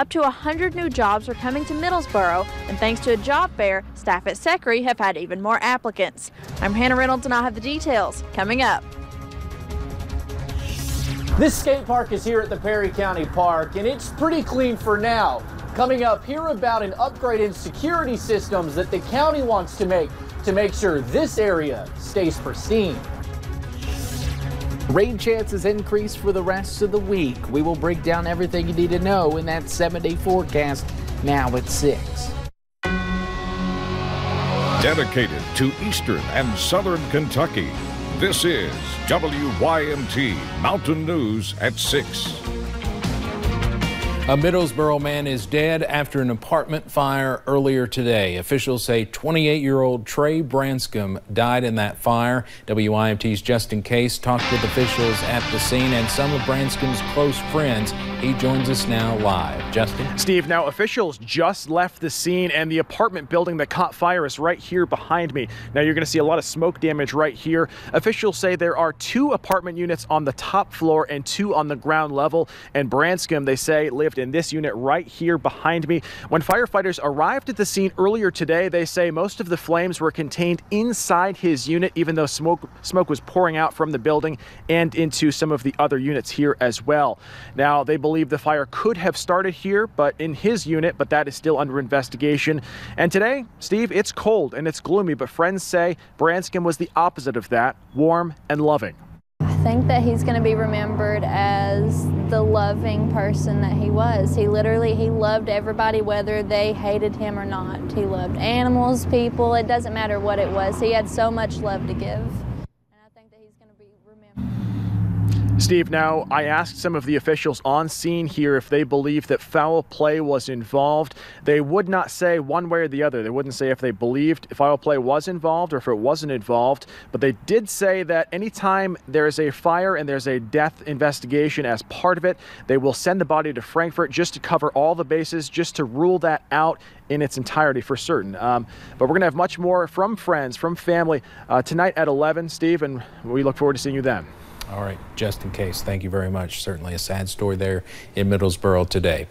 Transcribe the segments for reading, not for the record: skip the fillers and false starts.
Up to 100 new jobs are coming to Middlesboro, and thanks to a job fair, staff at Secretary have had even more applicants. I'm Hannah Reynolds, and I'll have the details coming up. This skate park is here at the Perry County Park, and it's pretty clean for now. Coming up, hear about an upgrade in security systems that the county wants to make sure this area stays pristine. Rain chances increase for the rest of the week. We will break down everything you need to know in that 7-day forecast now at 6. Dedicated to Eastern and Southern Kentucky, this is WYMT Mountain News at 6. A Middlesboro man is dead after an apartment fire earlier today. Officials say 28-year-old Trey Branscombe died in that fire. WYMT's Justin Case talked with officials at the scene and some of Branscombe's close friends. He joins us now live. Justin? Steve, now officials just left the scene, and the apartment building that caught fire is right here behind me. Now you're going to see a lot of smoke damage right here. Officials say there are 2 apartment units on the top floor and 2 on the ground level, and Branscombe, they say, lived in this unit right here behind me. When firefighters arrived at the scene earlier today, they say most of the flames were contained inside his unit, even though smoke was pouring out from the building and into some of the other units here as well. Now, they believe the fire could have started here, but in his unit, but that is still under investigation. And today, Steve, it's cold and it's gloomy, but friends say Branscombe was the opposite of that, warm and loving. I think that he's going to be remembered as the loving person that he was. He loved everybody, whether they hated him or not. He loved animals, people, it doesn't matter what it was. He had so much love to give. And I think that he's going to be remembered. Steve, now I asked some of the officials on scene here if they believe that foul play was involved. They would not say one way or the other. They wouldn't say if they believed foul play was involved or if it wasn't involved. But they did say that anytime there is a fire and there's a death investigation as part of it, they will send the body to Frankfort just to cover all the bases, just to rule that out in its entirety for certain. But we're going to have much more from friends, from family tonight at 11, Steve, and we look forward to seeing you then. All right, Justin Case, thank you very much. Certainly a sad story there in Middlesboro today.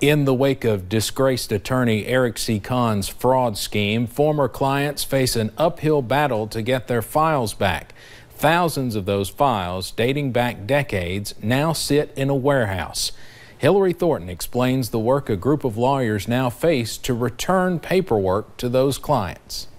In the wake of disgraced attorney Eric C. Kahn's fraud scheme, former clients face an uphill battle to get their files back. Thousands of those files, dating back decades, now sit in a warehouse. Hillary Thornton explains the work a group of lawyers now face to return paperwork to those clients.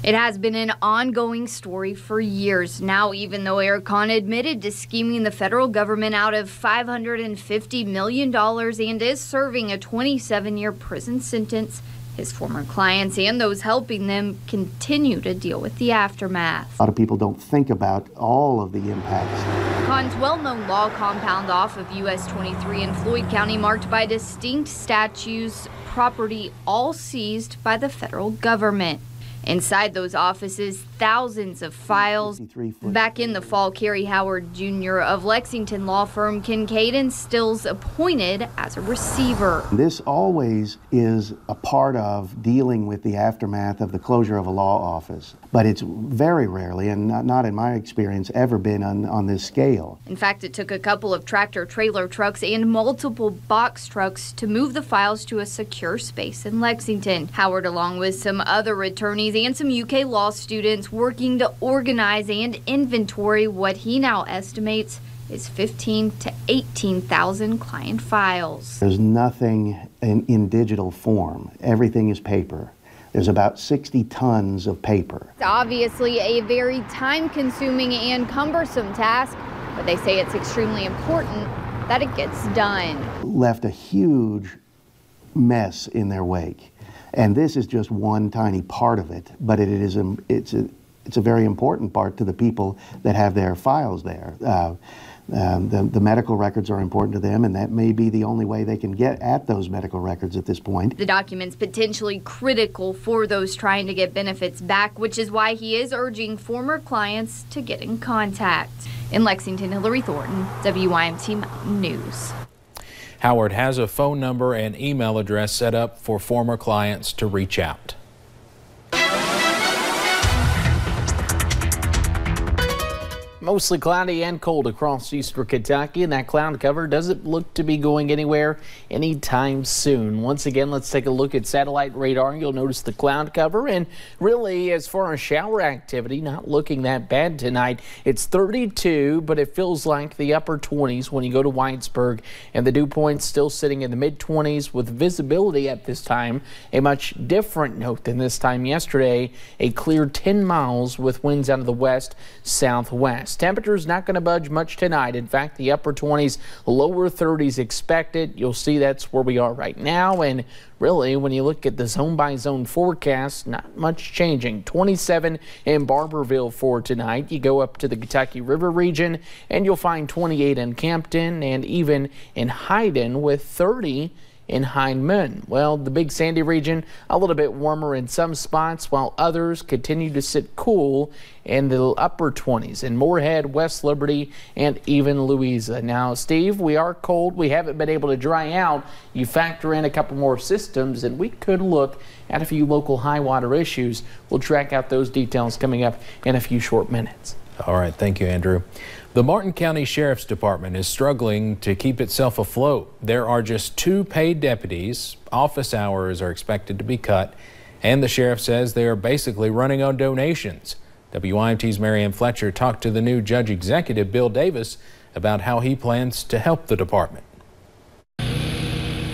It has been an ongoing story for years now, even though Eric Kahn admitted to scheming the federal government out of $550 million and is serving a 27-year prison sentence. His former clients and those helping them continue to deal with the aftermath. A lot of people don't think about all of the impacts. Kahn's well-known law compound off of US 23 in Floyd County, marked by distinct statues, property all seized by the federal government. Inside those offices, thousands of files. Back in the fall, Kerry Howard Jr. of Lexington law firm Kincaid and Stills appointed as a receiver. This always is a part of dealing with the aftermath of the closure of a law office, but it's very rarely, and not in my experience, ever been on this scale. In fact, it took a couple of tractor-trailer trucks and multiple box trucks to move the files to a secure space in Lexington. Howard, along with some other attorneys and some UK law students, working to organize and inventory what he now estimates is 15,000 to 18,000 client files. There's nothing in digital form. Everything is paper. There's about 60 tons of paper. It's obviously a very time-consuming and cumbersome task, but they say it's extremely important that it gets done. Left a huge mess in their wake. And this is just one tiny part of it, but it's a very important part to the people that have their files there. The medical records are important to them, and that may be the only way they can get at those medical records at this point. The document's potentially critical for those trying to get benefits back, which is why he is urging former clients to get in contact. In Lexington, Hillary Thornton, WYMT Mountain News. Howard has a phone number and email address set up for former clients to reach out. Mostly cloudy and cold across eastern Kentucky, and that cloud cover doesn't look to be going anywhere anytime soon. Once again, let's take a look at satellite radar. You'll notice the cloud cover, and really, as far as shower activity, not looking that bad tonight. It's 32, but it feels like the upper 20s when you go to Whitesburg, and the dew point's still sitting in the mid-20s with visibility at this time. A much different note than this time yesterday, a clear 10 miles with winds out of the west-southwest. Temperature's not going to budge much tonight. In fact, the upper 20s, lower 30s expected. You'll see that's where we are right now. And really, when you look at the zone-by-zone forecast, not much changing. 27 in Barberville for tonight. You go up to the Kentucky River region, and you'll find 28 in Campton and even in Hyden with 30 in Hindman. Well, the Big Sandy region, a little bit warmer in some spots, while others continue to sit cool in the upper 20s in Moorhead, West Liberty, and even Louisa. Now, Steve, we are cold. We haven't been able to dry out. You factor in a couple more systems, and we could look at a few local high water issues. We'll track out those details coming up in a few short minutes. All right. Thank you, Andrew. The Martin County Sheriff's Department is struggling to keep itself afloat. There are just 2 paid deputies. Office hours are expected to be cut, and the sheriff says they are basically running on donations. WYMT's Marianne Fletcher talked to the new Judge Executive Bill Davis about how he plans to help the department.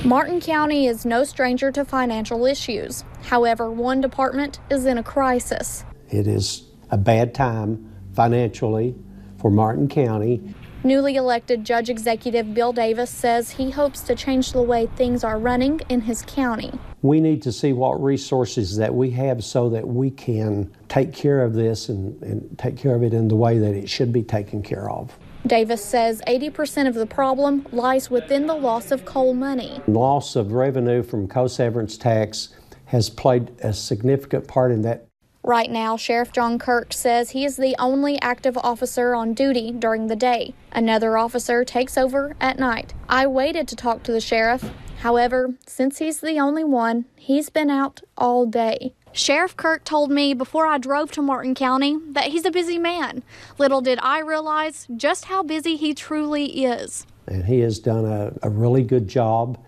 Martin County is no stranger to financial issues. However, one department is in a crisis. It is a bad time financially for Martin County. Newly elected Judge Executive Bill Davis says he hopes to change the way things are running in his county. We need to see what resources that we have so that we can take care of this and take care of it in the way that it should be taken care of. Davis says 80% of the problem lies within the loss of coal money. Loss of revenue from co-severance tax has played a significant part in that. Right now, Sheriff John Kirk says he is the only active officer on duty during the day. Another officer takes over at night. I waited to talk to the sheriff. However, since he's the only one, he's been out all day. Sheriff Kirk told me before I drove to Martin County that he's a busy man. Little did I realize just how busy he truly is. And he has done a really good job.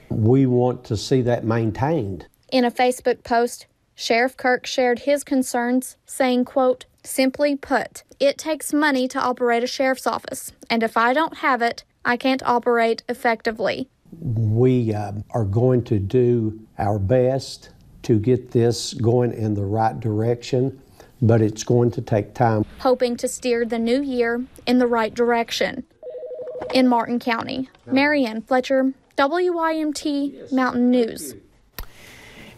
We want to see that maintained. In a Facebook post, Sheriff Kirk shared his concerns, saying, quote, "Simply put, it takes money to operate a sheriff's office, and if I don't have it, I can't operate effectively." We are going to do our best to get this going in the right direction, but it's going to take time. Hoping to steer the new year in the right direction. In Martin County, Marianne Fletcher, WYMT Mountain News.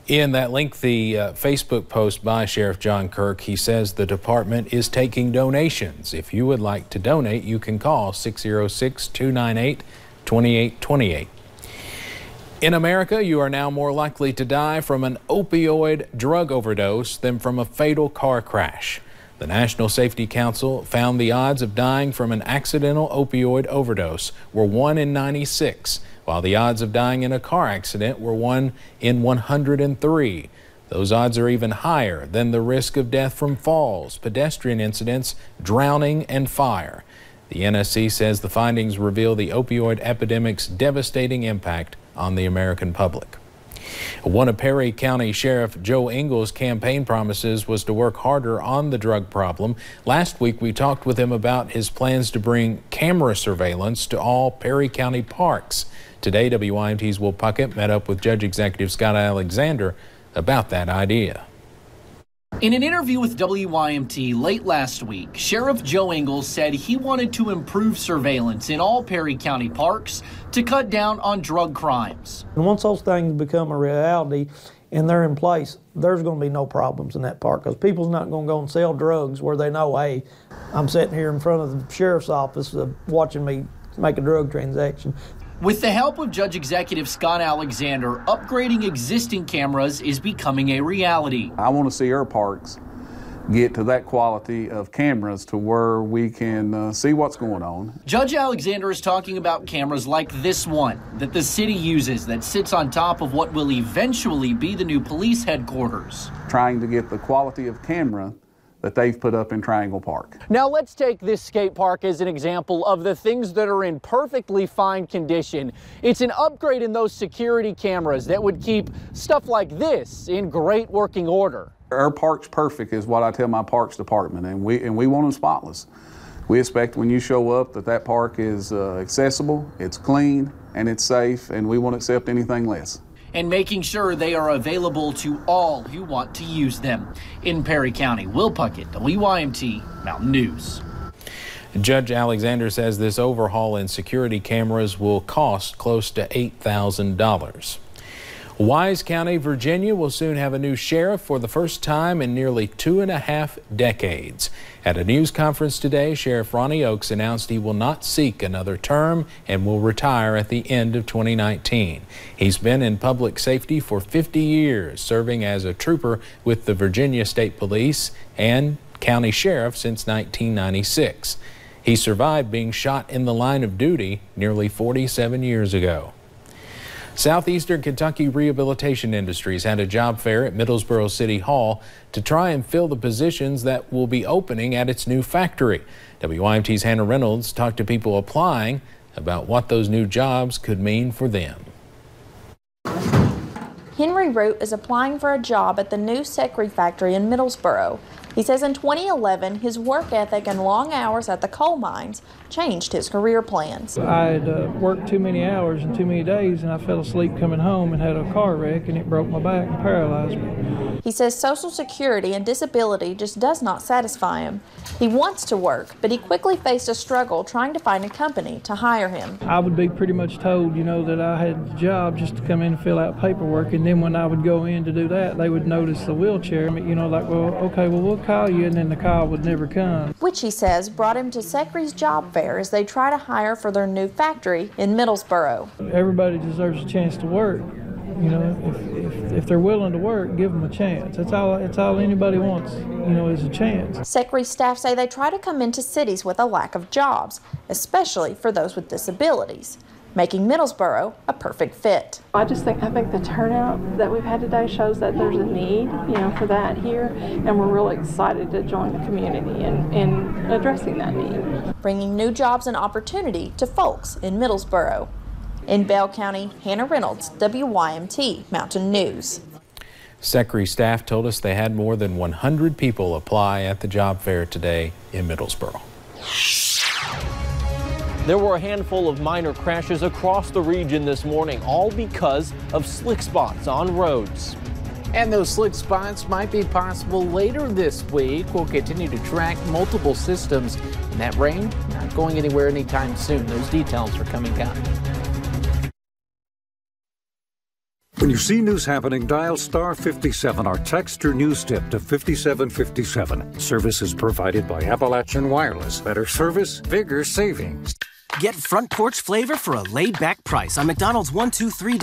In that lengthy Facebook post by Sheriff John Kirk, he says the department is taking donations. If you would like to donate, you can call 606-298-2828. In America, you are now more likely to die from an opioid drug overdose than from a fatal car crash. The National Safety Council found the odds of dying from an accidental opioid overdose were 1 in 96, while the odds of dying in a car accident were 1 in 103. Those odds are even higher than the risk of death from falls, pedestrian incidents, drowning, and fire. The NSC says the findings reveal the opioid epidemic's devastating impact on the American public. One of Perry County Sheriff Joe Ingles' campaign promises was to work harder on the drug problem. Last week, we talked with him about his plans to bring camera surveillance to all Perry County parks. Today, WYMT's Will Puckett met up with Judge Executive Scott Alexander about that idea. In an interview with WYMT late last week, Sheriff Joe Ingles said he wanted to improve surveillance in all Perry County parks to cut down on drug crimes. And once those things become a reality and they're in place, there's going to be no problems in that park because people's not going to go and sell drugs where they know, hey, I'm sitting here in front of the sheriff's office watching me make a drug transaction. With the help of Judge Executive Scott Alexander, upgrading existing cameras is becoming a reality. I want to see our parks get to that quality of cameras to where we can see what's going on. Judge Alexander is talking about cameras like this one that the city uses that sits on top of what will eventually be the new police headquarters. Trying to get the quality of camera that they've put up in Triangle Park. Now let's take this skate park as an example of the things that are in perfectly fine condition. It's an upgrade in those security cameras that would keep stuff like this in great working order. Our park's perfect is what I tell my parks department, and we want them spotless. We expect when you show up that park is accessible, it's clean, and it's safe, and we won't accept anything less. And making sure they are available to all who want to use them. In Perry County, Will Puckett, WYMT Mountain News. Judge Alexander says this overhaul in security cameras will cost close to $8,000. Wise County, Virginia will soon have a new sheriff for the first time in nearly 2.5 decades. At a news conference today, Sheriff Ronnie Oakes announced he will not seek another term and will retire at the end of 2019. He's been in public safety for 50 years, serving as a trooper with the Virginia State Police and county sheriff since 1996. He survived being shot in the line of duty nearly 47 years ago. Southeastern Kentucky Rehabilitation Industries had a job fair at Middlesboro City Hall to try and fill the positions that will be opening at its new factory. WYMT's Hannah Reynolds talked to people applying about what those new jobs could mean for them. Henry Root is applying for a job at the new Secre factory in Middlesboro. He says in 2011, his work ethic and long hours at the coal mines changed his career plans. I had worked too many hours and too many days, and I fell asleep coming home and had a car wreck, and it broke my back and paralyzed me. He says Social Security and disability just does not satisfy him. He wants to work, but he quickly faced a struggle trying to find a company to hire him. I would be pretty much told, that I had a job just to come in and fill out paperwork, and then when I would go in to do that, they would notice the wheelchair. We'll call you, and then the call would never come. Which he says brought him to Secre's job fair as they try to hire for their new factory in Middlesboro. Everybody deserves a chance to work. If they're willing to work, give them a chance. That's all anybody wants, is a chance. Secre staff say they try to come into cities with a lack of jobs, especially for those with disabilities, making Middlesboro a perfect fit. I think the turnout that we've had today shows that there's a need, for that here, and we're really excited to join the community in addressing that need. Bringing new jobs and opportunity to folks in Middlesboro. In Bell County, Hannah Reynolds, WYMT Mountain News. Secre staff told us they had more than 100 people apply at the job fair today in Middlesboro. There were a handful of minor crashes across the region this morning, all because of slick spots on roads. And those slick spots might be possible later this week. We'll continue to track multiple systems, and that rain not going anywhere anytime soon. Those details are coming up. When you see news happening, dial star 57 or text your news tip to 5757. Service is provided by Appalachian Wireless. Better service, bigger savings. Get front porch flavor for a laid-back price on McDonald's 1, 2, 3